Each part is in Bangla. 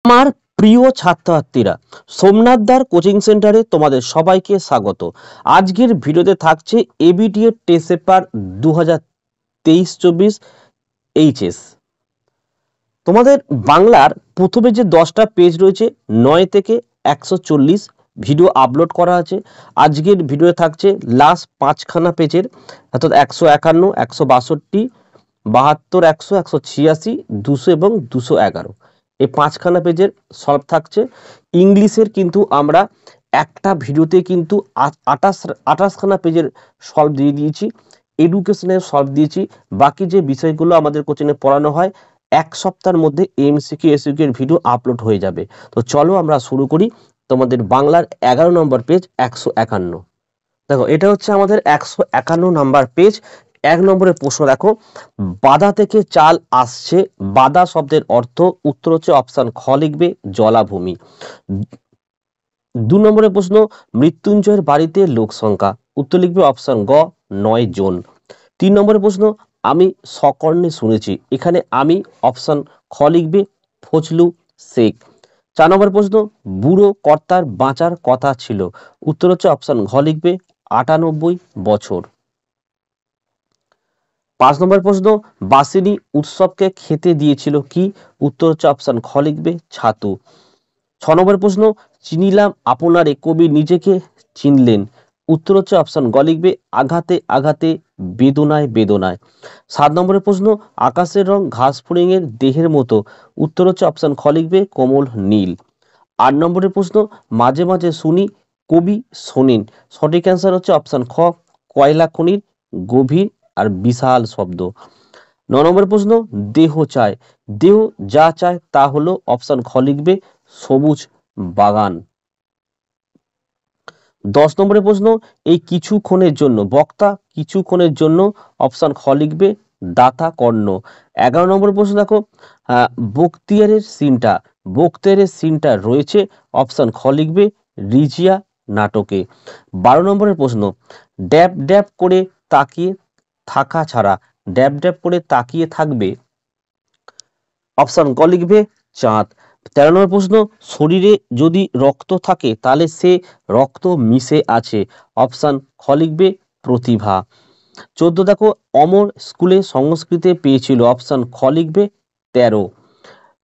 আমার প্রিয় ছাত্রছাত্রীরা, সোমনাথ দার কোচিং সেন্টারে তোমাদের সবাইকে স্বাগত। আজকের ভিডিওতে থাকছে এবিটিএ টেস্ট পেপার 2023-24 এইচএস। তোমাদের বাংলার প্রথমে যে 10টা পেজ রয়েছে 9 থেকে 140 ভিডিও আপলোড করা আছে। আজকের ভিডিও থাকছে লাস্ট 5খানা পেজের, অর্থাৎ 151, 162, 72, 100, 186, 200 এবং 211। এই 5খানা পেজের সলভ থাকছে। ইংলিশের কিন্তু আমরা একটা ভিডিওতে কিন্তু 28খানা পেজের সলভ দিয়ে দিয়েছি। এডুকেশনের সলভ দিয়েছি। বাকি যে বিষয়গুলো আমাদের কোচিংয়ে পড়ানো হয়, এক সপ্তাহের মধ্যে এমসিকিউ এসকিউ এর ভিডিও আপলোড হয়ে যাবে। তো চলো আমরা শুরু করি। তোমাদের বাংলার 11 নম্বর পেজ 151। দেখো, এটা হচ্ছে আমাদের 151 নম্বর পেজ। 1 নম্বরের প্রশ্ন দেখো, বাদা থেকে চাল আসছে। বাদা শব্দের অর্থ, উত্তর হচ্ছে অপশন খ লিখবে জলাভূমি। 2 নম্বরের প্রশ্ন, মৃত্যুঞ্জয়ের বাড়িতে লোক সংখ্যা, উত্তর লিখবে অপশন গ 9 জন। 3 নম্বরের প্রশ্ন, আমি সকর্ণে শুনেছি, এখানে আমি অপশন খ লিখবে ফজলু শেখ। 4 নম্বর প্রশ্ন, বুড়ো কর্তার বাঁচার কথা ছিল, উত্তর হচ্ছে অপশন ঘ লিখবে 98 বছর। 5 নম্বর প্রশ্ন, বাসিনী উৎসবকে খেতে দিয়েছিল কি, উত্তর হচ্ছে অপশন খ লিখবে ছাতু। 6 নম্বর প্রশ্ন, চিনিলাম আপনারে কবি নিজেকে চিনলেন, উত্তর হচ্ছে অপশন গ লিখবে আঘাতে আঘাতে বেদনায় বেদনায়। 7 নম্বরের প্রশ্ন, আকাশের রং ঘাস ফড়িংয়ের দেহের মতো, উত্তর হচ্ছে অপশন খ লিখবে কোমল নীল। 8 নম্বরের প্রশ্ন, মাঝে মাঝে শুনি কবি শোনেন, সঠিক অ্যান্সার হচ্ছে অপশন খ কয়লা খনির গভীর আর বিশাল শব্দ। 9 নম্বরের প্রশ্ন, দেহ চায়, দেহ যা চায় তা হলো, অপশন খ লিখবে সবুজ বাগান। 10 নম্বরের প্রশ্ন, এই কিছুক্ষণের জন্য, বক্তা কিছুক্ষণের জন্য, অপশন খ লিখবে দাতা কর্ণ। 11 নম্বরের প্রশ্ন দেখো, বক্তিয়ারের সিনটা রয়েছে, অপশন খ লিখবে রিজিয়া নাটকে। 12 নম্বরের প্রশ্ন, ড্যাব ড্যাব করে তাকিয়ে থাকা ছাড়া, ড্যাব ড্যাব করে তাকিয়ে থাকবে, অপশন ক লিখবে চাঁদ। 13 নম্বর প্রশ্ন, শরীরে যদি রক্ত থাকে তাহলে সে রক্ত মিশে আছে, অপশন খ লিখবে প্রতিভা। 14 দেখো, অমর স্কুলে সংস্কৃতে পেয়েছিল, অপশন খ লিখবে 13।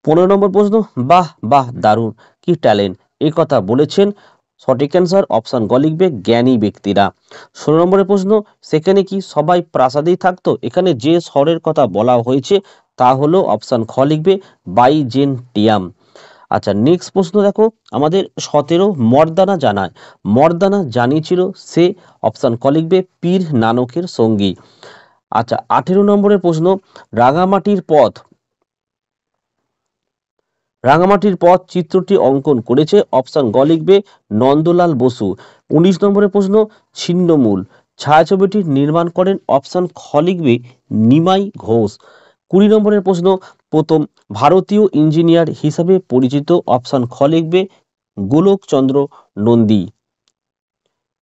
15 নম্বর প্রশ্ন, বাহ বাহ দারুণ, কি ট্যালেন্ট, এই কথা বলেছেন, সঠিক অ্যান্সার অপশন গ লিখবে জ্ঞানী ব্যক্তিরা। 16 নম্বরের প্রশ্ন, সেখানে কি সবাই প্রাসাদেই থাকতো, এখানে যে শহরের কথা বলা হয়েছে তা হলো, অপশন খ লিখবে বাইজেন্টিয়াম। আচ্ছা, নেক্সট প্রশ্ন দেখো, আমাদের 17 মর্দানা জানায়, মর্দানা জানিয়েছিল সে, অপশন ক লিখবে পীর নানকের সঙ্গী। আচ্ছা, 18 নম্বরের প্রশ্ন, রাঙামাটির পথ চিত্রটি অঙ্কন করেছে, অপশন গ লিখবে নন্দলাল বসু। 19 নম্বরের প্রশ্ন, ছিন্নমূল ছায়াছবিটি নির্মাণ করেন, অপশন খ লিখবে নিমাই ঘোষ। 20 নম্বরের প্রশ্ন, প্রথম ভারতীয় ইঞ্জিনিয়ার হিসাবে পরিচিত, অপশন খ লিখবে গোলকচন্দ্র নন্দী।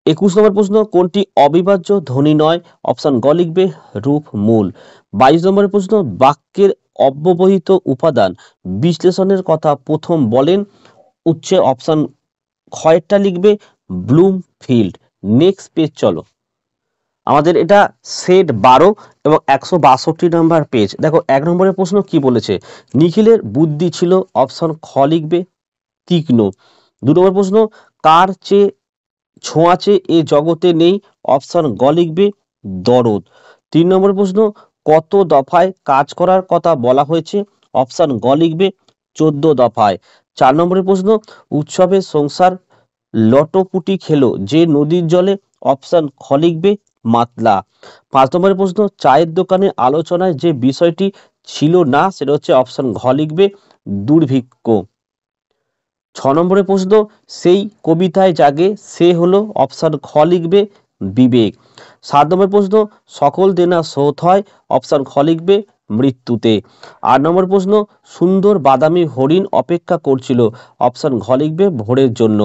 21 নম্বর প্রশ্ন, কোনটি অবিভাজ্য ধ্বনি নয়, অপশন গ লিখবে রূপমূল। 22 নম্বরের প্রশ্ন, বাক্যের অব্যবহিত উপাদান বিশ্লেষণের কথা প্রথম বলেন, উচ্চে অপশন খয়েরটা লিখবে ব্লুমফিল্ড। নেক্সট পেজ চলো, আমাদের এটা সেট 12 এবং 162 নম্বর পেজ। দেখো, 1 নম্বরের প্রশ্ন কি বলেছে, নিখিলের বুদ্ধি ছিল, অপশন খ লিখবে তীক্ষ্ণ। 2 নম্বর প্রশ্ন, কার চেয়ে ছোঁয়াচে এ জগতে নেই, অপশন গ লিখবে দরদ। 3 নম্বর প্রশ্ন, কত দফায় কাজ করার কথা বলা হয়েছে, অপশন গ লিখবে 14 দফায়। 4 নম্বরের প্রশ্ন, উৎসবের সংসার লটপুটি খেলো যে নদীর জলে, অপশন খ লিখবে মাতলা। 5 নম্বরের প্রশ্ন, চায়ের দোকানে আলোচনায় যে বিষয়টি ছিল না, সেটা হচ্ছে অপশন ঘ লিখবে দুর্ভিক্ষ। 6 নম্বরের প্রশ্ন, সেই কবিতায় জাগে সে হলো, অপশন খ লিখবে বিবেক। 7 নম্বর প্রশ্ন, সকল দেনা শোধ হয়, অপশন খ লিখবে মৃত্যুতে। 8 নম্বর প্রশ্ন, সুন্দর বাদামি হরিণ অপেক্ষা করছিল, অপশন ঘ লিখবে ভোরের জন্য।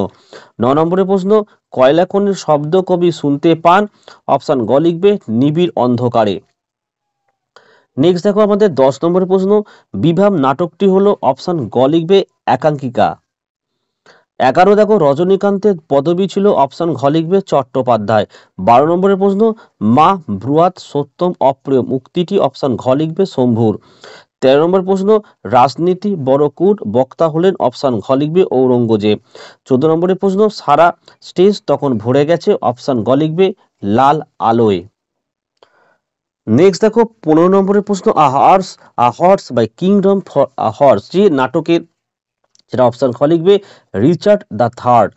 9 নম্বরের প্রশ্ন, কয়লা খনির শব্দ কবি শুনতে পান, অপশন গ লিখবে নিবিড় অন্ধকারে। নেক্সট দেখো আমাদের 10 নম্বরের প্রশ্ন, বিভাব নাটকটি হলো অপশন গ লিখবে একাঙ্কিকা। 11 দেখো রজনীকান্তের পদবী ছিল অপশন ঘ লিখবে চট্টোপাধ্যায়। 12 নম্বরের প্রশ্ন, মা ব্রুয়াত সত্যম অপ্রিয় উক্তিটি অপশন ঘ লিখবে শম্ভুর। 13 নম্বর প্রশ্ন, রাজনীতি বড় কূট বক্তা হলেন অপশন ঘ লিখবে ঔরঙ্গজেব। 14 নম্বরের প্রশ্ন, সারা স্টেজ তখন ভরে গেছে অপশন গ লিখবে লাল আলোয়। নেক্সট দেখো 15 নম্বরের প্রশ্ন, a horse by kingdom for a horse যে নাটকের, সেটা অপশন খ লিখবে রিচার্ড দ্য থার্ড।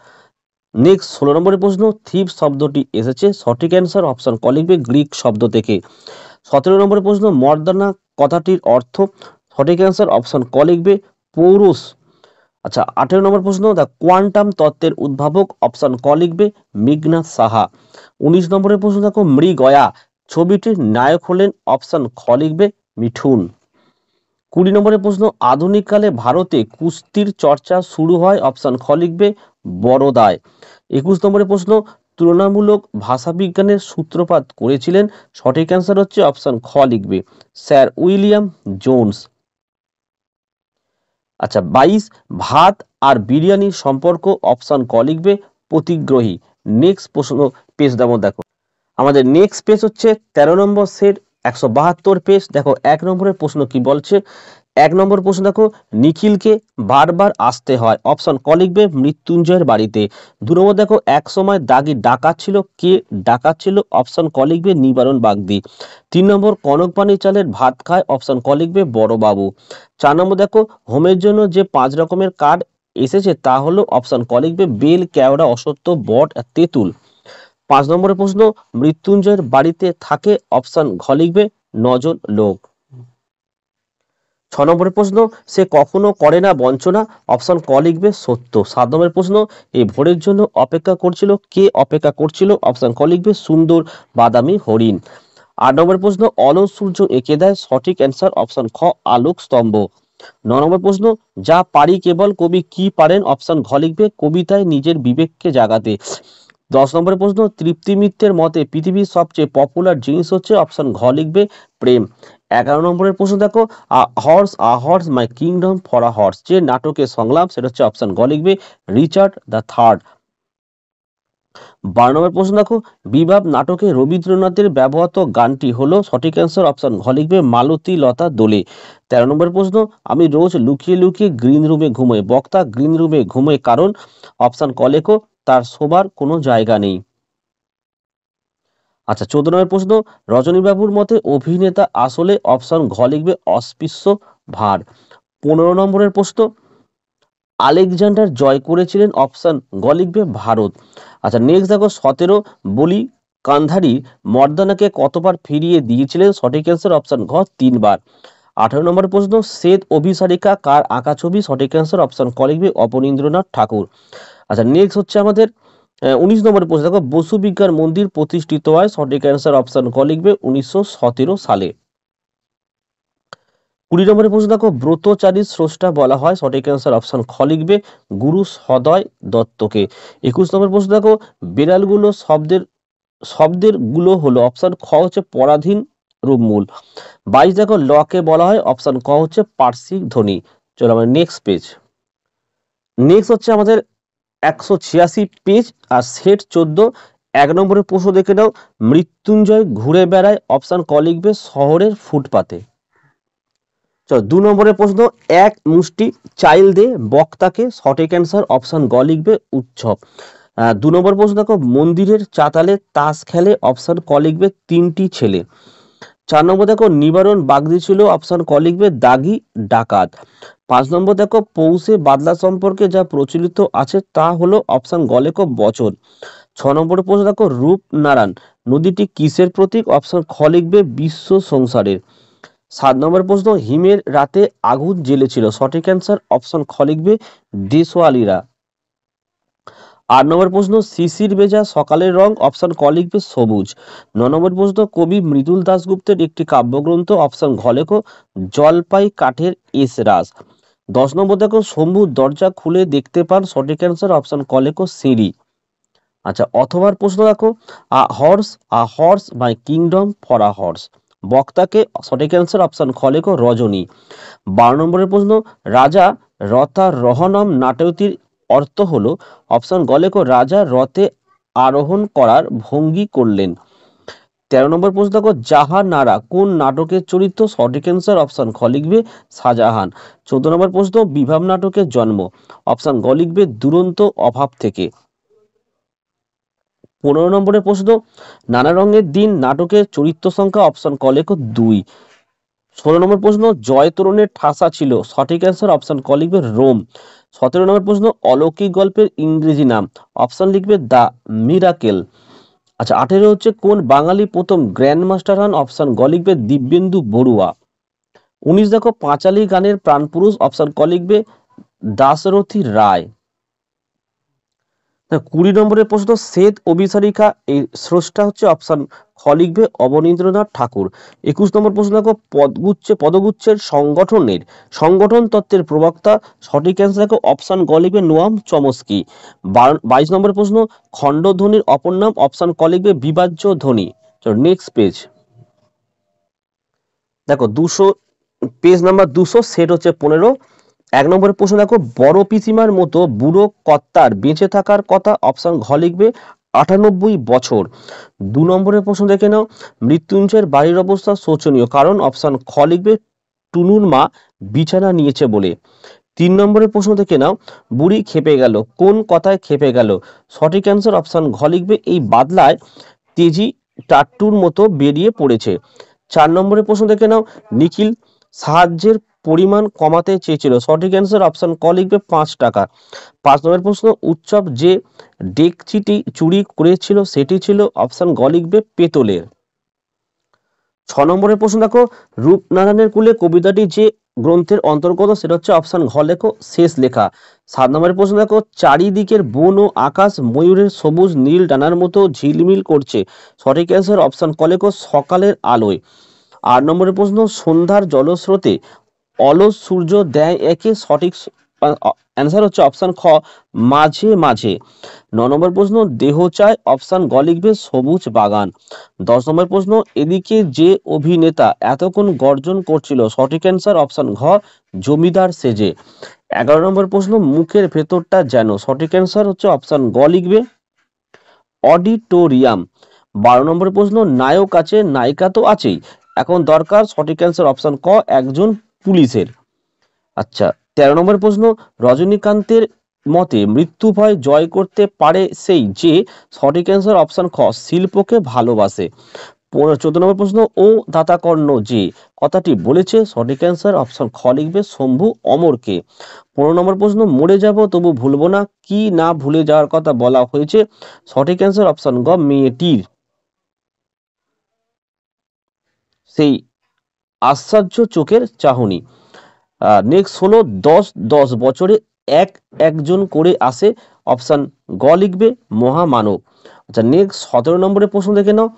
নেক্সট 16 নম্বরের প্রশ্ন, থিপ শব্দটি এসেছে, সঠিক অ্যান্সার অপশন ক লিখবে গ্রিক শব্দ থেকে। 17 নম্বরের প্রশ্ন, মর্দানা কথাটির অর্থ, সঠিক অ্যান্সার অপশন ক লিখবে পৌরুষ। আচ্ছা 18 নম্বর প্রশ্ন, দ্য কোয়ান্টাম তত্ত্বের উদ্ভাবক অপশন ক লিখবে মেঘনাথ সাহা। 19 নম্বরের প্রশ্ন দেখো, মৃগয়া ছবিটির নায়ক হলেন অপশন খ লিখবে মিঠুন। 20 নম্বরের প্রশ্ন, আধুনিক কালে ভারতে কুস্তির চর্চা শুরু হয় অপশন খ লিখবে বড়দায়। 21 নম্বরের প্রশ্ন, তুলনামূলক ভাষাবিজ্ঞানের সূত্রপাত করেছিলেন, সঠিক অ্যান্সার হচ্ছে অপশন খ লিখবে স্যার উইলিয়াম জোন্স। আচ্ছা 22, ভাত আর বিরিয়ানির সম্পর্ক অপশন ক লিখবে প্রতিগ্রহী। নেক্সট প্রশ্ন পেজ দেখো, আমাদের নেক্সট পেজ হচ্ছে 13 নম্বর সেট 172 পেজ। দেখো 1 নম্বরের প্রশ্ন কি বলছে, 1 নম্বর প্রশ্ন দেখো, নিখিলকে বারবার আসতে হয় অপশন ক লিখবে মৃত্যুঞ্জয়ের বাড়িতে। 2 নম্বর দেখো, এক সময় দাগি ডাকাত ছিল, কে ডাকাত ছিল অপশন ক লিখবে নিবারণ বাগদি। 3 নম্বর, কনক পানি চালের ভাত খায় অপশন ক লিখবে বড়বাবু। 4 নম্বর দেখো, হোমের জন্য যে 5 রকমের কাঠ এসেছে তা হলো অপশন ক লিখবে বেল, কেওড়া, অশ্বত্থ, বট আর তেঁতুল। 5 নম্বরের প্রশ্ন, মৃত্যুঞ্জয়ের বাড়িতে থাকে অপশন ঘ লিখবে 9 জন লোক। 6 নম্বরের প্রশ্ন, সে কখনো করে না বঞ্চনা অপশন ক লিখবে সত্য। 7 নম্বরের প্রশ্ন, এই ভোরের জন্য অপেক্ষা করছিল, কে অপেক্ষা করছিল অপশন ক লিখবে সুন্দর বাদামি হরিণ। 8 নম্বরের প্রশ্ন, অলস সূর্য এঁকে দেয়, সঠিক অ্যান্সার অপশন খ আলোক স্তম্ভ। 9 নম্বর প্রশ্ন, যা পারি কেবল কবি কি পারেন অপশন ঘ লিখবে কবিতায় নিজের বিবেককে জাগাতে। 10 নম্বরের প্রশ্ন, তৃপ্তি মিত্রের মতে পৃথিবীর সবচেয়ে পপুলার জিনিস হচ্ছে অপশন ঘ লিখবে প্রেম। 11 নম্বরের প্রশ্ন দেখো, a horse my kingdom for a horse যে নাটকের সংলাপ, সেটা হচ্ছে অপশন ঘ লিখবে রিচার্ড দ্য থার্ড। 12 নম্বর প্রশ্ন দেখো, বিভাব নাটকে রবীন্দ্রনাথের ব্যবহৃত গানটি হলো, সঠিক অ্যান্সার অপশন ঘ লিখবে মালতী লতা দোলে। 13 নম্বর প্রশ্ন, আমি রোজ লুকিয়ে লুকিয়ে গ্রিন রুমে ঘুমোই, বক্তা গ্রিন রুমে ঘুমোয় কারণ অপশন ক লেখো তার শোবার কোনো জায়গা নেই। আচ্ছা 14 নম্বর প্রশ্ন, রজনীবাবুর মতে অভিনেতা আসলে অপশন ঘ লিখবে অস্পৃশ্য ভার। 15 নম্বরের প্রশ্ন, আলেকজান্ডার জয় করেছিলেন অপশন গ লিখবে ভারত। আচ্ছা নেক্সট দেখো 17, বলি কান্ধারি মর্দানাকে কতবার ফিরিয়ে দিয়েছিলেন, সঠিক অ্যান্সার অপশন ঘ 3 বার। 18 নম্বর প্রশ্ন, শ্বেত অভিসারিকা কার আঁকা ছবি, সঠিক অ্যান্সার অপশন ক লিখবে অবনীন্দ্রনাথ ঠাকুর। আচ্ছা নেক্সট হচ্ছে আমাদের 19 নম্বরের প্রশ্ন দেখো, বসু বিজ্ঞান মন্দির প্রতিষ্ঠিত হয়, সঠিক অ্যান্সার অপশন ক লিখবে 1917 সালে। 20 নম্বরের প্রশ্ন দেখো, ব্রতচারীর স্রষ্টা বলা হয়, সঠিক অ্যান্সার অপশন খ লিখবে গুরু সদয় দত্তকে। 21 নম্বর প্রশ্ন দেখো, বিড়ালগুলো শব্দের গুলো হলো অপশন খ হচ্ছে পরাধীন রূপমূল। 22 দেখো, লকে বলা হয় অপশন ক হচ্ছে পার্শ্বিক ধ্বনি। চলো আমরা নেক্সট পেজ। নেক্সট হচ্ছে আমাদের 186 পেজ আর সেট 14। 1 নম্বরের প্রশ্ন দেখে নাও, মৃত্যুঞ্জয় ঘুরে বেড়ায় অপশন ক লিখবে শহরের ফুটপাতে। চলো 2 নম্বরের প্রশ্ন, এক মুষ্টি চাইল দে বক্তাকে, সঠিক অ্যান্সার অপশন গ লিখবে উৎসব। 2 নম্বর প্রশ্ন দেখো, মন্দিরের চাতালে তাস খেলে অপশন ক লিখবে 3টি ছেলে। 4 নম্বর দেখো, নিবারণ বাগদি ছিল অপশন ক লিখবে দাগি ডাকাত। 5 নম্বর দেখো, পৌষে বাদলা সম্পর্কে যা প্রচলিত আছে তা হলো অপশন গ লেখো বচন। 6 নম্বর প্রশ্ন দেখো, রূপনারায়ণ নদীটি কিসের প্রতীক, অপশন খ লিখবে বিশ্ব সংসারের। 7 নম্বর প্রশ্ন, হিমের রাতে আগুন জ্বেলেছিল, সঠিক অ্যান্সার অপশন খ লিখবে দেশওয়ালিরা। 8 নম্বর প্রশ্ন, শিশির ভেজা সকালের রং, অপশন ক লিখবে সবুজ। 9 নম্বর প্রশ্ন, কবি মৃদুল দাশগুপ্তের একটি কাব্যগ্রন্থ, অপশন ঘ লেখো জলপাই কাঠের এসরাজ। 10 নম্বর দেখো, শম্ভুর দরজা খুলে দেখতে পান, সঠিক অ্যান্সার অপশন ক লেখো সিঁড়ি। আচ্ছা অথবার প্রশ্ন দেখো, a horse my kingdom for a horse বক্তাকে, সঠিক অ্যান্সার অপশন খ লেখো রজনী। 12 নম্বরের প্রশ্ন, রাজা রথারোহণম নাটকটির অর্থ হলো, অপশন গ লেখো রাজা রথে আরোহণ করার ভঙ্গি করলেন। 13 নম্বর প্রশ্ন দেখো, জাহানারা কোন নাটকের চরিত্র, সঠিক অ্যান্সার অপশন খ লিখবে শাহজাহান। 14 নম্বর প্রশ্ন, বিভাব নাটকের জন্ম, অপশন গ লিখবে দুরন্ত অভাব থেকে। 15 নম্বরের প্রশ্ন, নানা রঙের দিন নাটকের চরিত্র সংখ্যা, অপশন ক লেখো 2। 16 নম্বর প্রশ্ন, জয় তরুণের ঠাসা ছিল, সঠিক অ্যান্সার অপশন ক লিখবে রোম। 17 নম্বর প্রশ্ন, অলৌকিক গল্পের ইংরেজি নাম, অপশন লিখবে দ্য মিরাকেল। আচ্ছা, 18 হচ্ছে কোন বাঙালি প্রথম গ্র্যান্ড মাস্টার হন, অপশন গ লিখবে দিব্যেন্দু বড়ুয়া। 19 দেখো, পাঁচালী গানের প্রাণপুরুষ, অপশন ক লিখবে দাশরথী রায়। 20 নম্বরের প্রশ্ন, শ্বেত অভিসারিকা এই স্রষ্টা হচ্ছে, অপশন খ লিখবে অবনীন্দ্রনাথ ঠাকুর। 21 নম্বর প্রশ্ন দেখো, পদগুচ্ছের সংগঠন তত্ত্বের প্রবক্তা, সঠিক অ্যান্সার দেখো অপশন গ লিখবে নোয়াম চমস্কি। 22 নম্বর প্রশ্ন, খণ্ডধ্বনির অপর নাম, অপশন ক লিখবে বিভাজ্য ধ্বনি। চলো নেক্সট পেজ দেখো, 200 পেজ নাম্বার 200, সেট হচ্ছে 15। 1 নম্বরের প্রশ্ন দেখো, বড় পিসিমার মতো বুড়ো কর্তার বেঁচে থাকার কথা, অপশন ঘ লিখবে 98 বছর। 2 নম্বরের প্রশ্ন দেখে নাও, মৃত্যুঞ্জয়ের বাড়ির অবস্থা শোচনীয়, কারণ অপশন খ লিখবে টুনুর মা বিছানা নিয়েছে বলে। 3 নম্বরের প্রশ্ন দেখে নাও, বুড়ি খেপে গেল, কোন কথায় খেপে গেল, সঠিক অ্যান্সার অপশন ঘ লিখবে এই বাদলায় তেজি টাট্টুর মতো বেরিয়ে পড়েছে। 4 নম্বরের প্রশ্ন দেখে নাও, নিখিল সাহায্যের পরিমাণ কমাতে চেয়েছিল, সঠিক অ্যান্সার অপশন ক লিখবে 5 টাকা। 5 নম্বরের প্রশ্ন, উৎসব যে ডেকচিটি চুরি করেছিল সেটি ছিল, অপশন গ লিখবে পেতলের। 6 নম্বরের প্রশ্ন দেখো, রূপনারায়ণের কুলে কবিতাটি যে গ্রন্থের অন্তর্গত, সেটা হচ্ছে অপশন ঘ লেখো শেষ লেখা। 7 নম্বরের প্রশ্ন দেখো, চারিদিকের বন ও আকাশ ময়ূরের সবুজ নীল ডানার মতো ঝিলমিল করছে, সঠিক অ্যান্সার অপশন ক লেখো সকালের আলোয়। 8 নম্বরের প্রশ্ন, সন্ধ্যার জলস্রোতে অলস সূর্য দেয় একে, সঠিক অ্যান্সার হচ্ছে অপশন খ মাঝে মাঝে। 9 নম্বর প্রশ্ন, দেহ চায়, অপশন গ লিখবে সবুজ বাগান। 10 নম্বর প্রশ্ন, এদিকে যে অভিনেতা এতক্ষণ গর্জন করছিল, সঠিক অ্যান্সার অপশন ঘ জমিদার সেজে। 11 নম্বর প্রশ্ন, মুখের ভেতরটা যেন, সঠিক অ্যান্সার হচ্ছে অপশন গ লিখবে অডিটোরিয়াম। 12 নম্বর প্রশ্ন, নায়ক আছে নায়িকা তো আছেই, এখন দরকার, সঠিক অ্যান্সার অপশন ক একজন পুলিশের। আচ্ছা, 13 নম্বর প্রশ্ন, রজনীকান্তের মতে মৃত্যু ভয় জয় করতে পারে সেই যে, সঠিক অ্যান্সার অপশন খ শিল্পকে ভালোবাসে। 14 নম্বর প্রশ্ন, ও দাতাকর্ণ যে কথাটি বলেছে, সঠিক অ্যান্সার অপশন খ লিখবে শম্ভু অমরকে। 15 নম্বর প্রশ্ন, মরে যাব তবু ভুলবো না, কি না ভুলে যাওয়ার কথা বলা হয়েছে, সঠিক অ্যান্সার অপশন গ মেয়েটির সেই আশ্চর্য চোখের চাহনি। নেক্সট হলো 10 বছরে একজন করে আসে, অপশন গ লিখবে মহামানব। আচ্ছা, নেক্সট 17 নম্বরের প্রশ্ন দেখে নাও,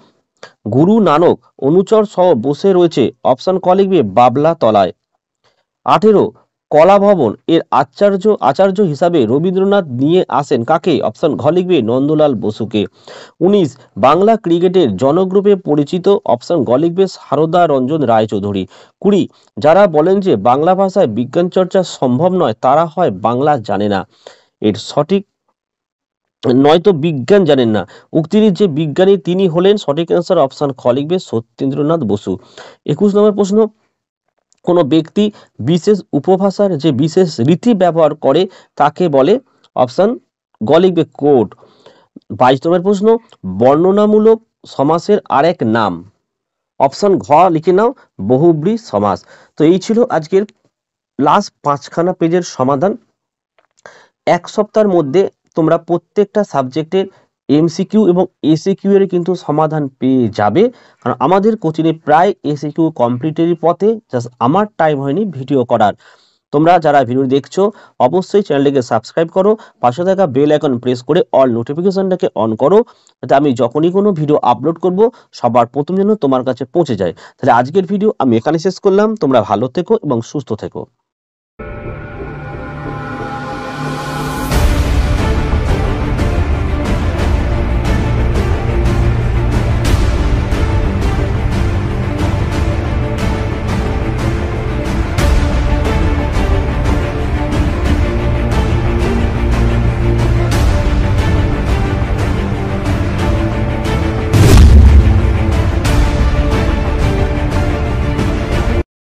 গুরু নানক অনুচর সহ বসে রয়েছে, অপশন ক লিখবে বাবলা তলায়। 18 কলা ভবন এর আচার্য হিসাবে রবীন্দ্রনাথ নিয়ে আসেন কাকে, অপশন ঘ লিখবে নন্দলাল বসুকে। 19 বাংলা ক্রিকেটের জনকরূপে পরিচিত, অপশন গ লিখবে সারদা রঞ্জন রায়চৌধুরী। 20 যারা বলেন যে বাংলা ভাষায় বিজ্ঞান চর্চা সম্ভব নয়, তারা হয় বাংলা জানে না, এর সঠিক নয়তো বিজ্ঞান জানেন না। উক্তির যে বিজ্ঞানী তিনি হলেন, সঠিক অ্যান্সার অপশন খ লিখবে সত্যেন্দ্রনাথ বসু। 21 নম্বর প্রশ্ন, কোনো ব্যক্তি বিশেষ উপভাষার যে বিশেষ রীতি ব্যবহার করে তাকে বলে, অপশন গ লিখবে কোড। 22 নম্বর প্রশ্ন, বর্ণনামূলক সমাসের আরেক নাম, অপশন ঘ লিখে নাও বহুব্রী সমাস। তো এই ছিল আজকের লাস্ট 5খানা পেজের সমাধান। এক সপ্তাহের মধ্যে তোমরা প্রত্যেকটা সাবজেক্টের এমসিকিউ এবং এসিকিউ এর কিন্তু সমাধান পেয়ে যাবে, কারণ আমাদের কোচিংয়ে প্রায় এসিকিউ কমপ্লিটেরই পথে, জাস্ট আমার টাইম হয়নি ভিডিও করার। তোমরা যারা ভিডিও দেখছো অবশ্যই চ্যানেলটিকে সাবস্ক্রাইব করো, পাশে থাকা বেল আইকন প্রেস করে অল নোটিফিকেশনটাকে অন করো, যাতে আমি যখনই কোনো ভিডিও আপলোড করব সবার প্রথম যেন তোমার কাছে পৌঁছে যায়। তাহলে আজকের ভিডিও আমি এখানে শেষ করলাম, তোমরা ভালো থেকো এবং সুস্থ থেকো।